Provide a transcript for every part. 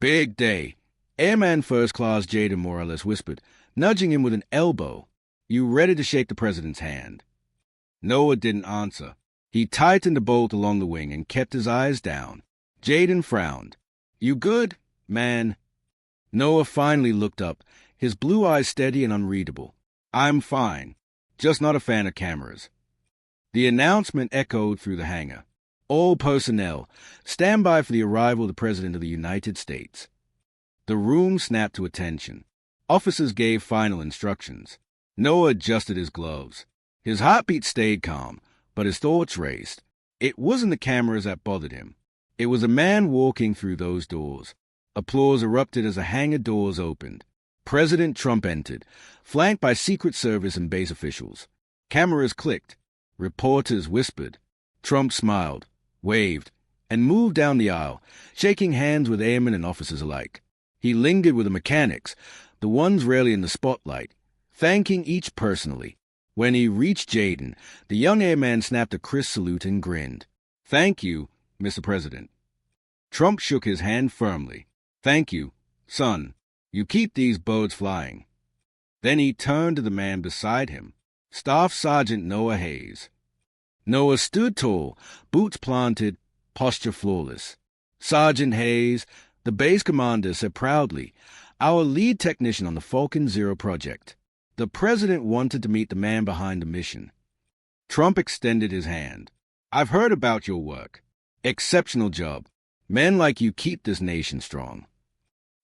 Big day. Airman First Class Jaden Morales whispered, nudging him with an elbow. You ready to shake the president's hand? Noah didn't answer. He tightened the bolt along the wing and kept his eyes down. Jaden frowned. You good, man? Noah finally looked up, his blue eyes steady and unreadable. I'm fine. Just not a fan of cameras. The announcement echoed through the hangar. All personnel, stand by for the arrival of the President of the United States. The room snapped to attention. Officers gave final instructions. Noah adjusted his gloves. His heartbeat stayed calm, but his thoughts raced. It wasn't the cameras that bothered him. It was a man walking through those doors. Applause erupted as the hangar doors opened. President Trump entered, flanked by Secret Service and base officials. Cameras clicked. Reporters whispered. Trump smiled, waved, and moved down the aisle, shaking hands with airmen and officers alike. He lingered with the mechanics, the ones rarely in the spotlight, thanking each personally. When he reached Jaden, the young airman snapped a crisp salute and grinned. Thank you, Mr. President. Trump shook his hand firmly. Thank you, son. You keep these birds flying. Then he turned to the man beside him, Staff Sergeant Noah Hayes. Noah stood tall, boots planted, posture flawless. Sergeant Hayes, the base commander, said proudly, our lead technician on the Falcon 0 project. The president wanted to meet the man behind the mission. Trump extended his hand. I've heard about your work. Exceptional job. Men like you keep this nation strong.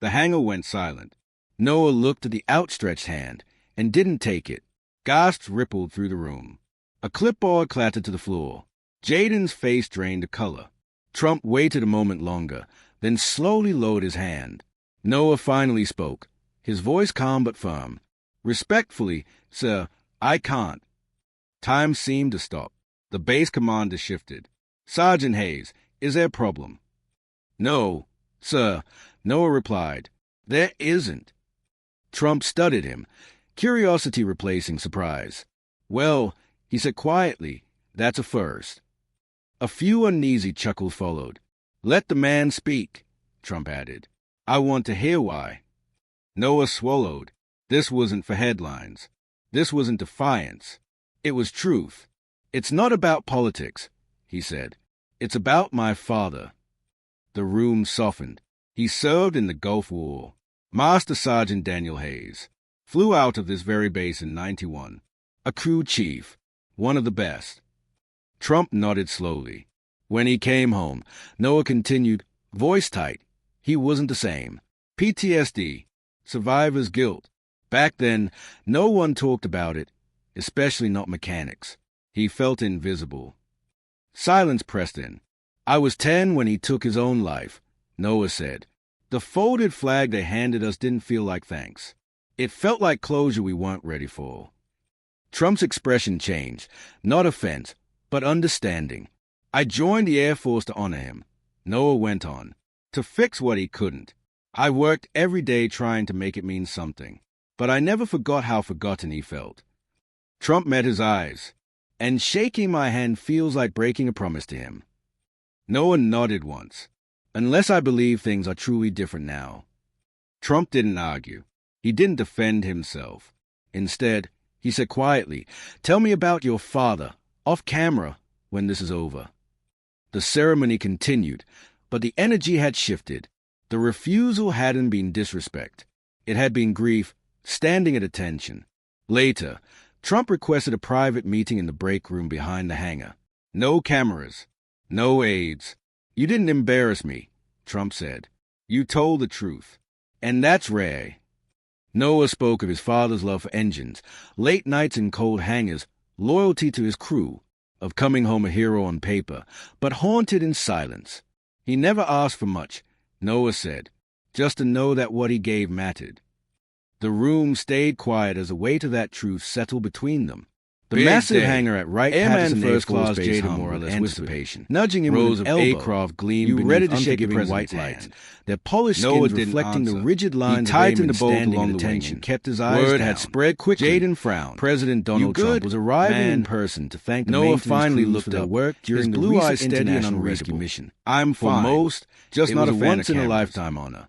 The hangar went silent. Noah looked at the outstretched hand and didn't take it. Gasps rippled through the room. A clipboard clattered to the floor. Jaden's face drained the color. Trump waited a moment longer, then slowly lowered his hand. Noah finally spoke, his voice calm but firm. Respectfully, sir, I can't. Time seemed to stop. The base commander shifted. Sergeant Hayes, is there a problem? No, sir, Noah replied. There isn't. Trump studied him, curiosity replacing surprise. Well, he said quietly, that's a first. A few uneasy chuckles followed. Let the man speak, Trump added. I want to hear why. Noah swallowed. This wasn't for headlines. This wasn't defiance. It was truth. It's not about politics, he said. It's about my father. The room softened. He served in the Gulf War. Master Sergeant Daniel Hayes. Flew out of this very base in '91. A crew chief. One of the best. Trump nodded slowly. When he came home, Noah continued, voice tight. He wasn't the same. PTSD. Survivor's guilt. Back then, no one talked about it, especially not mechanics. He felt invisible. Silence pressed in. I was 10 when he took his own life, Noah said. The folded flag they handed us didn't feel like thanks. It felt like closure we weren't ready for. Trump's expression changed, not offense, but understanding. I joined the Air Force to honor him, Noah went on, to fix what he couldn't. I worked every day trying to make it mean something, but I never forgot how forgotten he felt. Trump met his eyes, and shaking my hand feels like breaking a promise to him. Noah nodded once. Unless I believe things are truly different now. Trump didn't argue. He didn't defend himself. Instead, he said quietly, tell me about your father, off camera, when this is over. The ceremony continued, but the energy had shifted. The refusal hadn't been disrespect. It had been grief, standing at attention. Later, Trump requested a private meeting in the break room behind the hangar. No cameras. No aides. You didn't embarrass me, Trump said. You told the truth. And that's rare. Noah spoke of his father's love for engines, late nights in cold hangars, loyalty to his crew, of coming home a hero on paper, but haunted in silence. He never asked for much, Noah said, just to know that what he gave mattered. The room stayed quiet as the weight of that truth settled between them. The massive hangar at Wright-Patterson First Class Jaden Morales anticipation, nudging him rows with an elbow. Aircraft gleamed you ready to shake the white lights, their polished skins reflecting the rigid lines of aim and standing at attention. Kept his eyes Word down. Had spread quickly. Jaden frowned. President Donald Trump was arriving in person to thank the Noah finally looked up work during the blue eyes steady and unrescue mission. I'm fine. For most, just not a once-in-a-lifetime honor.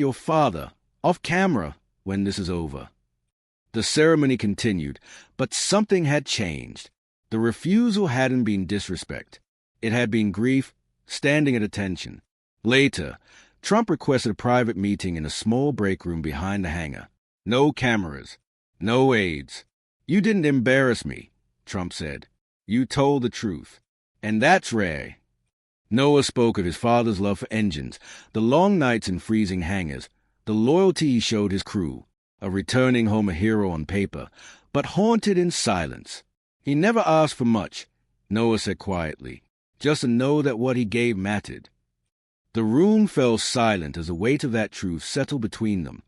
your father, off camera, when this is over." The ceremony continued, but something had changed. The refusal hadn't been disrespect. It had been grief, standing at attention. Later, Trump requested a private meeting in a small break room behind the hangar. No cameras, no aides. "You didn't embarrass me," Trump said. "You told the truth. And that's rare." Noah spoke of his father's love for engines, the long nights in freezing hangars, the loyalty he showed his crew, a returning home a hero on paper, but haunted in silence. He never asked for much, Noah said quietly. Just to know that what he gave mattered. The room fell silent as the weight of that truth settled between them.